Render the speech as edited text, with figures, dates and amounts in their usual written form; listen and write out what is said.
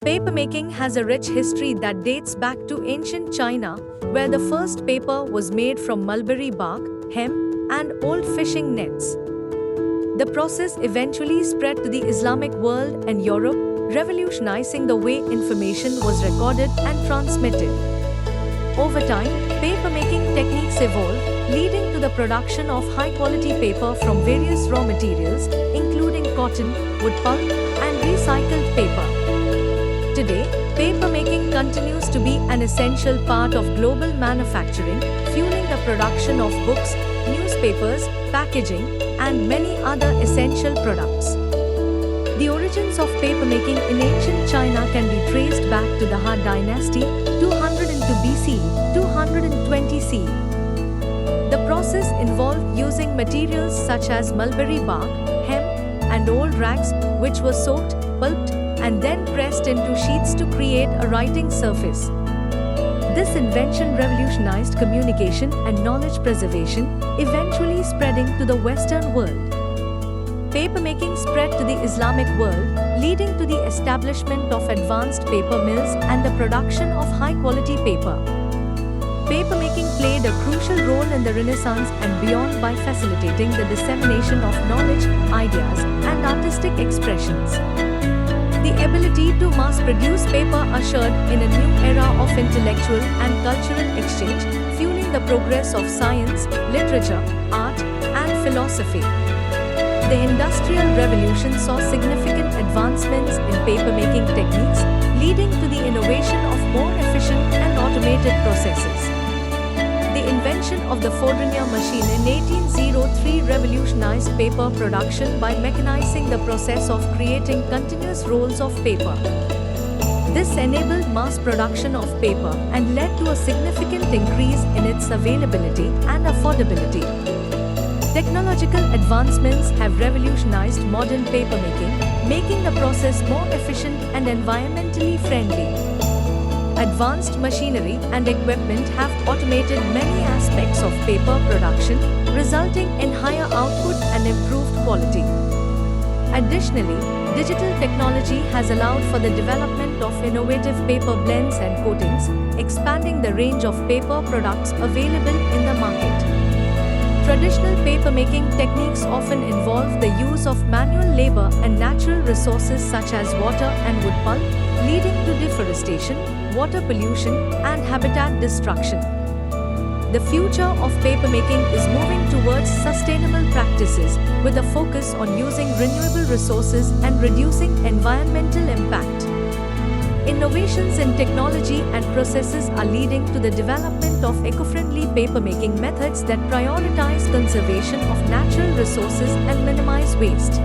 Papermaking has a rich history that dates back to ancient China, where the first paper was made from mulberry bark, hemp, and old fishing nets. The process eventually spread to the Islamic world and Europe, revolutionizing the way information was recorded and transmitted. Over time, papermaking techniques evolved, leading to the production of high-quality paper from various raw materials, including cotton, wood pulp, and recycled paper. Today, papermaking continues to be an essential part of global manufacturing, fueling the production of books, newspapers, packaging, and many other essential products. The origins of papermaking in ancient China can be traced back to the Han Dynasty, 202 BCE, 220 CE. The process involved using materials such as mulberry bark, hemp, and old rags, which were soaked, pulped, and then pressed into sheets to create a writing surface. This invention revolutionized communication and knowledge preservation, eventually spreading to the Western world. Papermaking spread to the Islamic world, leading to the establishment of advanced paper mills and the production of high-quality paper. Papermaking played a crucial role in the Renaissance and beyond by facilitating the dissemination of knowledge, ideas, and artistic expressions. The ability to mass-produce paper ushered in a new era of intellectual and cultural exchange, fueling the progress of science, literature, art, and philosophy. The Industrial Revolution saw significant advancements in papermaking techniques, leading to the innovation of more efficient and automated processes. The invention of the Fourdrinier machine in 1803 revolutionized paper production by mechanizing the process of creating continuous rolls of paper. This enabled mass production of paper and led to a significant increase in its availability and affordability. Technological advancements have revolutionized modern papermaking, making the process more efficient and environmentally friendly. Advanced machinery and equipment have automated many aspects of paper production, resulting in higher output and improved quality. Additionally, digital technology has allowed for the development of innovative paper blends and coatings, expanding the range of paper products available in the market. Traditional papermaking techniques often involve the use of manual labor and natural resources such as water and wood pulp, leading to deforestation, water pollution, and habitat destruction. The future of papermaking is moving towards sustainable practices, with a focus on using renewable resources and reducing environmental impact. Innovations in technology and processes are leading to the development of eco-friendly papermaking methods that prioritize conservation of natural resources and minimize waste.